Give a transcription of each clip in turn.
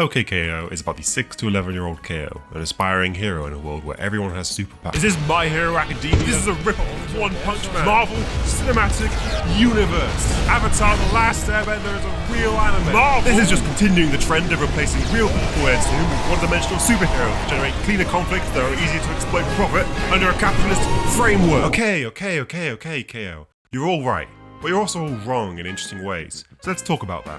OK KO is about the 6 to 11-year-old KO, an aspiring hero in a world where everyone has superpowers. Is this My Hero Academia? This is a rip-off of One Punch Man. Marvel Cinematic Universe. Avatar The Last Airbender is a real anime. Marvel! This is just continuing the trend of replacing real people with one-dimensional superheroes to generate cleaner conflicts that are easier to exploit for profit under a capitalist framework. Okay, KO. You're all right, but you're also all wrong in interesting ways. So let's talk about that.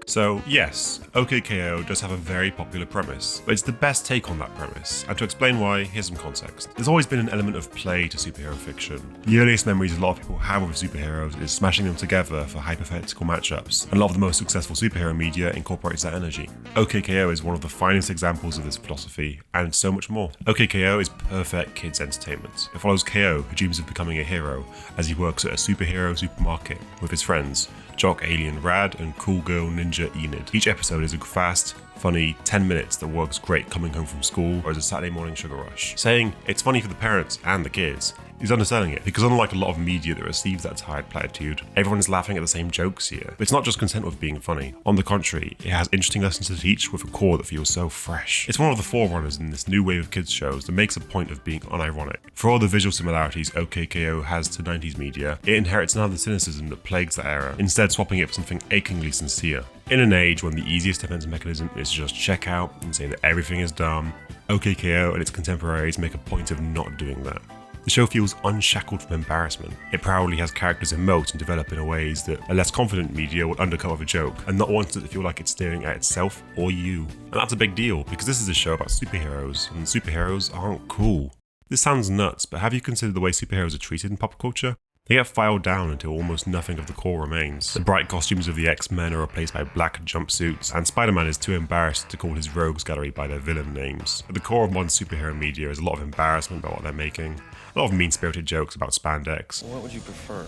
So yes, OK KO does have a very popular premise, but it's the best take on that premise, and to explain why, here's some context. There's always been an element of play to superhero fiction. The earliest memories a lot of people have of superheroes is smashing them together for hypothetical matchups, and a lot of the most successful superhero media incorporates that energy. OK KO is one of the finest examples of this philosophy, and so much more. OK KO is perfect kids' entertainment. It follows KO, who dreams of becoming a hero, as he works at a superhero supermarket with his friends, Jock Alien Rad and Cool Girl Ninja Enid. Each episode is a fast, funny 10 minutes that works great coming home from school or as a Saturday morning sugar rush. Saying it's funny for the parents and the kids is underselling it, because unlike a lot of media that receives that tired platitude, everyone is laughing at the same jokes here. But it's not just content with being funny. On the contrary, it has interesting lessons to teach with a core that feels so fresh. It's one of the forerunners in this new wave of kids shows that makes a point of being unironic. For all the visual similarities OK KO has to 90s media, it inherits none of the cynicism that plagues that era, instead swapping it for something achingly sincere. In an age when the easiest defense mechanism is to just check out and say that everything is dumb, OK KO and its contemporaries make a point of not doing that. The show feels unshackled from embarrassment. It proudly has characters emote and develop in ways that a less confident media would undercut with a joke, and not want it to feel like it's staring at itself or you. And that's a big deal, because this is a show about superheroes, and superheroes aren't cool. This sounds nuts, but have you considered the way superheroes are treated in pop culture? They get filed down until almost nothing of the core remains. The bright costumes of the X-Men are replaced by black jumpsuits, and Spider-Man is too embarrassed to call his rogues gallery by their villain names. At the core of modern superhero media is a lot of embarrassment about what they're making, a lot of mean-spirited jokes about spandex. What would you prefer?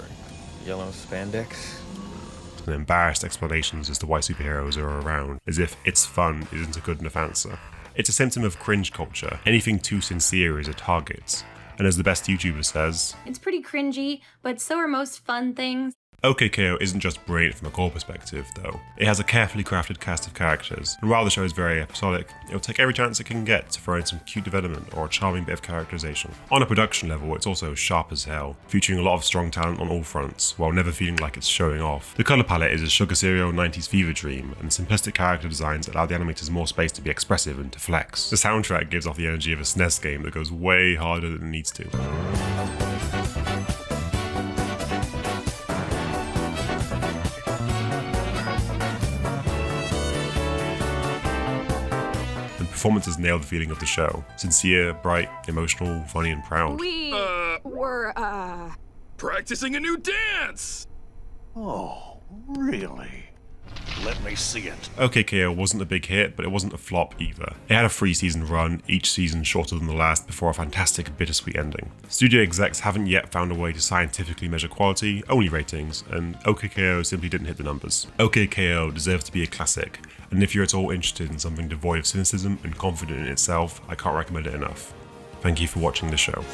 Yellow spandex? And embarrassed explanations as to why superheroes are around, as if it's fun isn't a good enough answer. It's a symptom of cringe culture. Anything too sincere is a target. And as the best YouTuber says, it's pretty cringy, but so are most fun things. OK KO isn't just brilliant from a core perspective, though. It has a carefully crafted cast of characters, and while the show is very episodic, it'll take every chance it can get to throw in some cute development or a charming bit of characterization. On a production level, it's also sharp as hell, featuring a lot of strong talent on all fronts, while never feeling like it's showing off. The colour palette is a sugar cereal 90s fever dream, and simplistic character designs allow the animators more space to be expressive and to flex. The soundtrack gives off the energy of a SNES game that goes way harder than it needs to. Performances nailed the feeling of the show. Sincere, bright, emotional, funny, and proud. We were, practicing a new dance! Oh, really? Let me see it. OK KO wasn't a big hit, but it wasn't a flop either. It had a 3-season run, each season shorter than the last, before a fantastic bittersweet ending. Studio execs haven't yet found a way to scientifically measure quality, only ratings, and OK KO simply didn't hit the numbers. OK KO deserves to be a classic, and if you're at all interested in something devoid of cynicism and confident in itself, I can't recommend it enough. Thank you for watching the show.